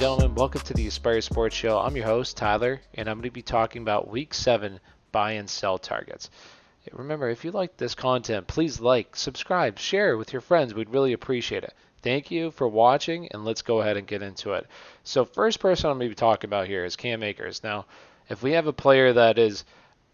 gentlemen, welcome to the Aspire Sports Show. I'm your host, Tyler, and I'm going to be talking about Week 7 buy and sell targets. Remember, if you like this content, please like, subscribe, share with your friends. We'd really appreciate it. Thank you for watching, and let's go ahead and get into it. So first person I'm going to be talking about here is Cam Akers. Now, if we have a player that is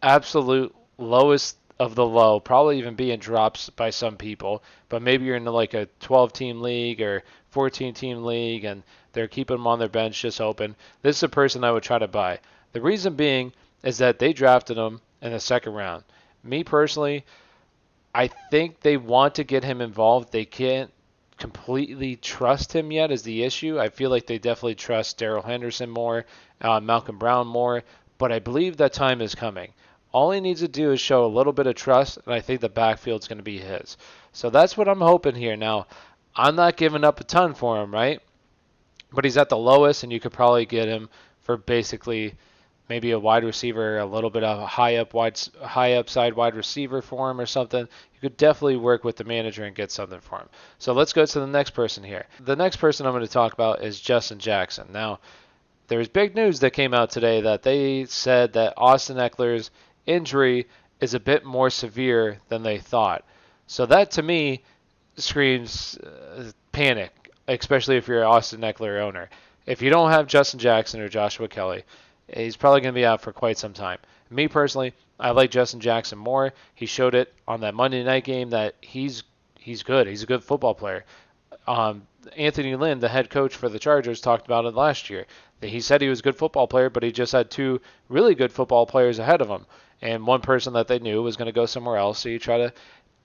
absolute lowest of the low, probably even being dropped by some people, but maybe you're in like a 12-team league or 14-team league, and they're keeping him on their bench just hoping. This is a person I would try to buy. The reason being is that they drafted him in the second round. Me personally, I think they want to get him involved. They can't completely trust him yet is the issue. I feel like they definitely trust Darrell Henderson more, Malcolm Brown more, but I believe that time is coming. All he needs to do is show a little bit of trust, and I think the backfield's going to be his. So that's what I'm hoping here. Now, I'm not giving up a ton for him, right? But he's at the lowest, and you could probably get him for basically maybe a wide receiver, a little bit of a high upside wide receiver for him or something. You could definitely work with the manager and get something for him. So let's go to the next person here. The next person I'm going to talk about is Justin Jackson. Now, there's big news that came out today that they said that Austin Ekeler's injury is a bit more severe than they thought. So that to me screams panic, especially if you're an Austin Ekeler owner. If you don't have Justin Jackson or Joshua Kelly, he's probably going to be out for quite some time. Me personally, I like Justin Jackson more. He showed it on that Monday night game that he's good. He's a good football player. Anthony Lynn, the head coach for the Chargers, talked about it last year. He said he was a good football player, but he just had two really good football players ahead of him. And one person that they knew was going to go somewhere else. So you try to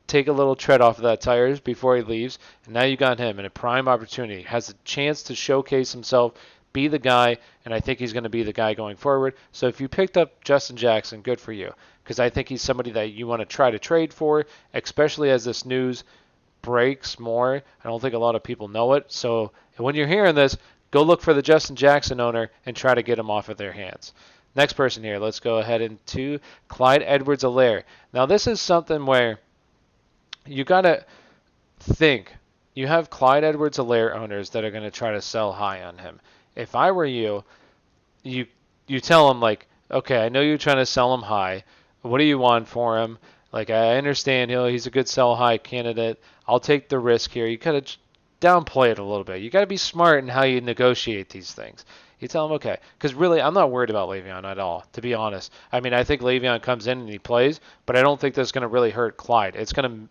take a little tread off of that tires before he leaves. And now you got him in a prime opportunity. Has a chance to showcase himself, be the guy, and I think he's going to be the guy going forward. So if you picked up Justin Jackson, good for you. Because I think he's somebody that you want to try to trade for, especially as this news breaks more. I don't think a lot of people know it. So when you're hearing this, go look for the Justin Jackson owner and try to get him off of their hands. Next person here, let's go ahead into Clyde EdwardsHelaire. Now this is something where you got to think. You have Clyde EdwardsHelaire owners that are going to try to sell high on him. If I were you, you tell him like, okay, I know you're trying to sell him high. What do you want for him? Like, I understand he's a good sell high candidate. I'll take the risk here. You kind of downplay it a little bit. You got to be smart in how you negotiate these things. You tell him, okay, because really, I'm not worried about Le'Veon at all, to be honest. I mean, I think Le'Veon comes in and he plays, but I don't think that's going to really hurt Clyde. It's going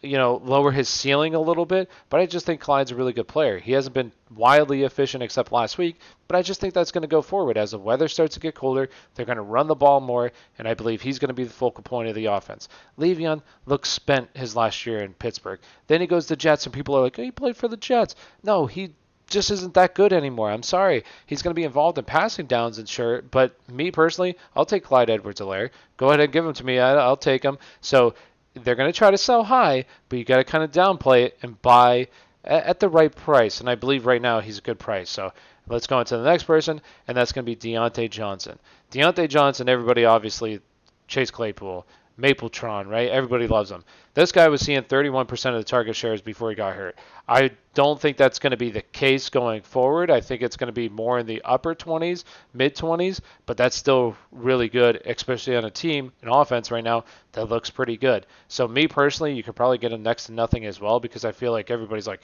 to lower his ceiling a little bit, but I just think Clyde's a really good player. He hasn't been wildly efficient except last week, but I just think that's going to go forward. As the weather starts to get colder, they're going to run the ball more, and I believe he's going to be the focal point of the offense. Le'Veon looks spent his last year in Pittsburgh. Then he goes to Jets, and people are like, oh, he played for the Jets. No, he just isn't that good anymore. I'm sorry. He's going to be involved in passing downs and sure, but me personally, I'll take Clyde EdwardsHelaire. Go ahead and give him to me. I'll take him. So they're going to try to sell high, but you got to kind of downplay it and buy at the right price. And I believe right now he's a good price. So let's go on to the next person, and that's going to be Deontay Johnson. Deontay Johnson, everybody obviously, Chase Claypool, Mapletron, right? Everybody loves him. This guy was seeing 31% of the target shares before he got hurt. I don't think that's going to be the case going forward. I think it's going to be more in the upper 20s, mid 20s, but that's still really good, especially on a team, an offense right now that looks pretty good. So me personally, you could probably get him next to nothing as well because I feel like everybody's like,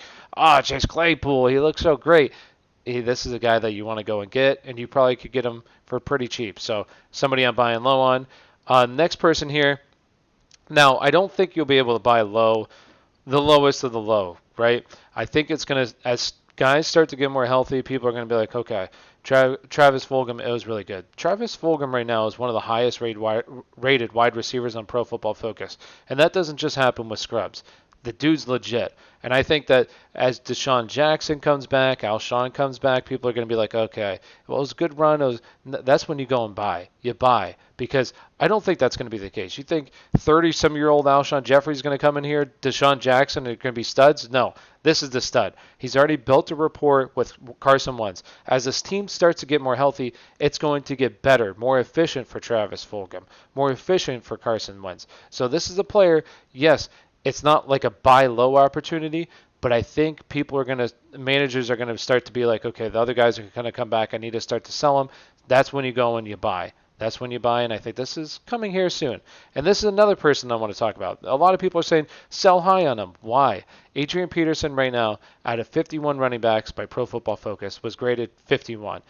Chase Claypool, he looks so great. This is a guy that you want to go and get, and you probably could get him for pretty cheap. So somebody I'm buying low on. Next person here. Now, I don't think you'll be able to buy low, the lowest of the low, right? I think it's going to, as guys start to get more healthy, people are going to be like, okay, Travis Fulgham, it was really good. Travis Fulgham right now is one of the highest rated wide receivers on Pro Football Focus. And that doesn't just happen with scrubs. The dude's legit. And I think that as Deshaun Jackson comes back, Alshon comes back, people are going to be like, okay, well, it was a good run. That's when you go and buy. You buy. Because I don't think that's going to be the case. You think 30-some-year-old Alshon Jeffrey's going to come in here, Deshaun Jackson, are going to be studs? No, this is the stud. He's already built a rapport with Carson Wentz. As this team starts to get more healthy, it's going to get better, more efficient for Travis Fulgham, more efficient for Carson Wentz. So this is a player, yes, it's not like a buy low opportunity, But I think managers are going to start to be like, okay, the other guys are going to come back. I need to start to sell them. That's when you go and you buy. That's when you buy, and I think this is coming here soon. And this is another person I want to talk about. A lot of people are saying sell high on him. Why? Adrian Peterson right now, out of 51 running backs by Pro Football Focus, was graded 51.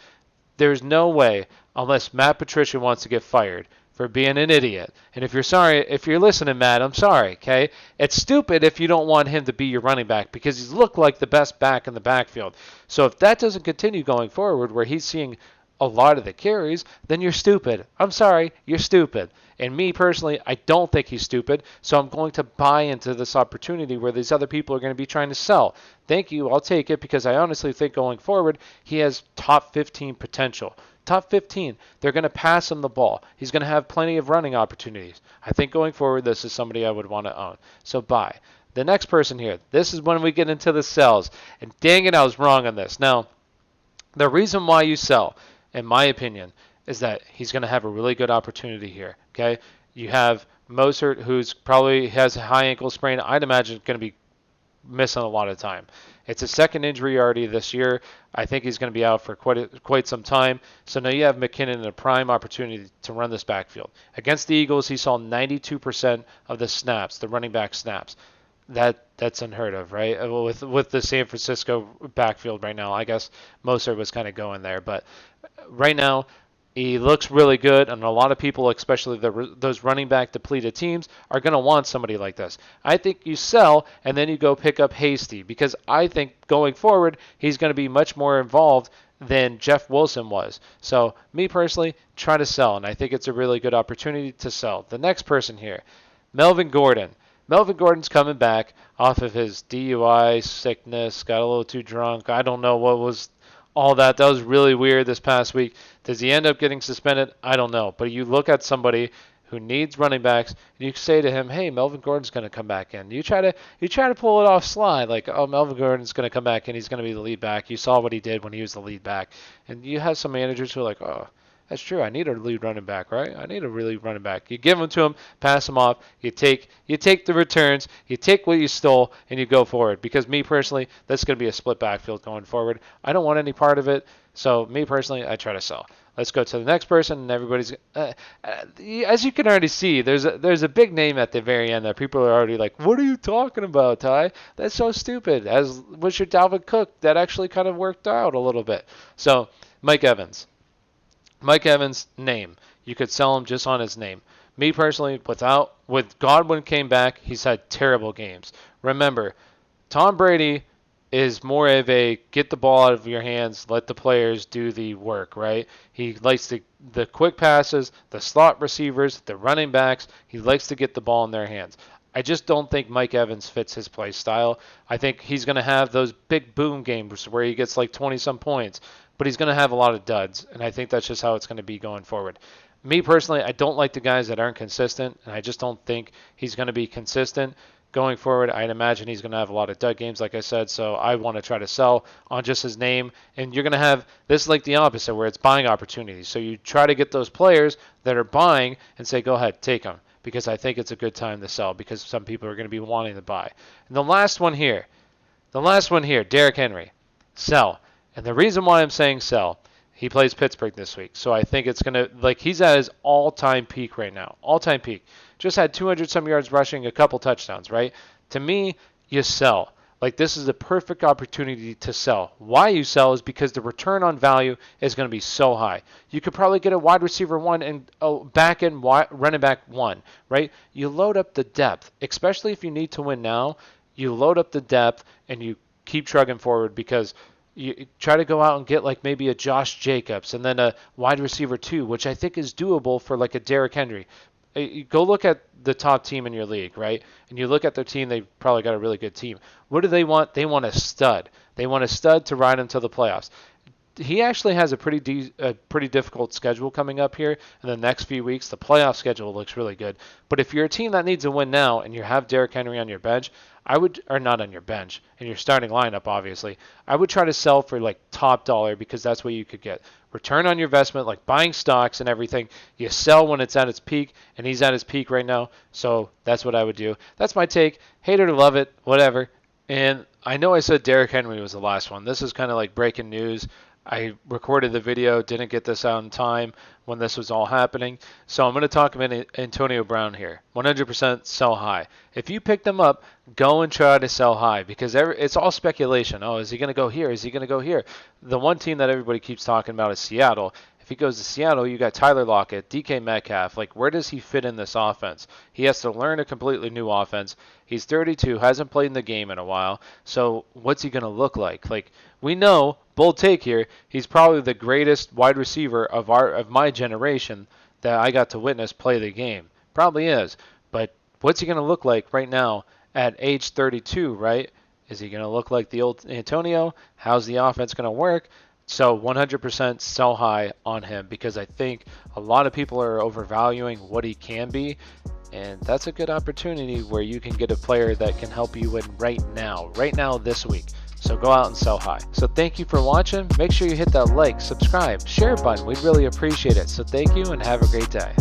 There's no way, unless Matt Patricia wants to get fired for being an idiot. And if you're listening, Matt, I'm sorry, okay? It's stupid if you don't want him to be your running back because he's looked like the best back in the backfield. So if that doesn't continue going forward where he's seeing a lot of the carries, then you're stupid. I'm sorry, you're stupid. And me personally, I don't think he's stupid, so I'm going to buy into this opportunity where these other people are going to be trying to sell. Thank you, I'll take it because I honestly think going forward, he has top 15 potential. Top 15, they're going to pass him the ball. He's going to have plenty of running opportunities. I think going forward, this is somebody I would want to own. So buy. The next person here, this is when we get into the sells. And dang it, I was wrong on this. Now, the reason why you sell, in my opinion, is that he's going to have a really good opportunity here. Okay, you have Mostert, who's probably has a high ankle sprain. I'd imagine going to be missing a lot of time. It's a second injury already this year. I think he's going to be out for quite some time. So now you have McKinnon in a prime opportunity to run this backfield. Against the Eagles, he saw 92% of the snaps, the running back snaps. That's unheard of, right? With the San Francisco backfield right now, I guess Mostert was kind of going there, but right now he looks really good, and a lot of people, especially those running back depleted teams, are going to want somebody like this. I think you sell, and then you go pick up Hasty, because I think going forward he's going to be much more involved than Jeff Wilson was. So me personally, try to sell, and I think it's a really good opportunity to sell. The next person here, Melvin Gordon. Melvin Gordon's coming back off of his DUI, sickness, got a little too drunk. I don't know what was all that. That was really weird this past week. Does he end up getting suspended? I don't know. But you look at somebody who needs running backs, and you say to him, "Hey, Melvin Gordon's going to come back in." You try to pull it off slide, like, "Oh, Melvin Gordon's going to come back in. He's going to be the lead back." You saw what he did when he was the lead back, and you have some managers who are like, "Oh, that's true. I need a lead running back, right? I need a really running back." You give them to him, pass them off. You take the returns, you take what you stole, and you go forward. Because me personally, that's going to be a split backfield going forward. I don't want any part of it. So me personally, I try to sell. Let's go to the next person, and everybody's. As you can already see, there's a big name at the very end that people are already like, "What are you talking about, Ty? That's so stupid." As was your Dalvin Cook, that actually kind of worked out a little bit. So Mike Evans. Mike Evans' name. You could sell him just on his name. Me personally, with Godwin came back, he's had terrible games. Remember, Tom Brady is more of a get the ball out of your hands, let the players do the work, right? He likes the quick passes, the slot receivers, the running backs. He likes to get the ball in their hands. I just don't think Mike Evans fits his play style. I think he's going to have those big boom games where he gets like 20-some points, but he's going to have a lot of duds, and I think that's just how it's going to be going forward. Me personally, I don't like the guys that aren't consistent, and I just don't think he's going to be consistent. Going forward, I'd imagine he's going to have a lot of dud games, like I said, so I want to try to sell on just his name. And you're going to have this like the opposite, where it's buying opportunities. So you try to get those players that are buying and say, go ahead, take them, because I think it's a good time to sell, because some people are going to be wanting to buy. And the last one here, Derrick Henry, sell. And the reason why I'm saying sell, he plays Pittsburgh this week. So I think it's going to, he's at his all-time peak right now. All-time peak. Just had 200-some yards rushing, a couple touchdowns, right? To me, you sell. This is a perfect opportunity to sell. Why you sell is because the return on value is going to be so high. You could probably get a wide receiver 1 and a back-end running back 1, right? You load up the depth, especially if you need to win now. You load up the depth and you keep trucking forward, because you try to go out and get maybe a Josh Jacobs and then a wide receiver 2, which I think is doable for a Derrick Henry. You go look at the top team in your league, right? And you look at their team, they've probably got a really good team. What do they want? They want a stud. They want a stud to ride him to the playoffs. He actually has a pretty difficult schedule coming up here in the next few weeks. The playoff schedule looks really good. But if you're a team that needs a win now and you have Derrick Henry on your bench, or not on your bench, in your starting lineup, obviously, I would try to sell for top dollar, because that's what you could get. Return on your investment, like buying stocks and everything. You sell when it's at its peak, and he's at his peak right now. So that's what I would do. That's my take. Hate it or love it, whatever. And I know I said Derrick Henry was the last one. This is kind of like breaking news. I recorded the video, didn't get this out in time when this was all happening. So I'm going to talk about Antonio Brown here. 100% sell high. If you pick them up, go and try to sell high because it's all speculation. Oh, is he going to go here? Is he going to go here? The one team that everybody keeps talking about is Seattle. If he goes to Seattle, you got Tyler Lockett, DK Metcalf. Like, where does he fit in this offense? He has to learn a completely new offense. He's 32, hasn't played in the game in a while. So what's he going to look like? Like, we know, bold take here, he's probably the greatest wide receiver of my generation that I got to witness play the game. Probably is. But what's he going to look like right now at age 32, right? Is he going to look like the old Antonio? How's the offense going to work? So 100% sell high on him because I think a lot of people are overvaluing what he can be. And that's a good opportunity where you can get a player that can help you win right now this week. So go out and sell high. So thank you for watching. Make sure you hit that like, subscribe, share button. We'd really appreciate it. So thank you and have a great day.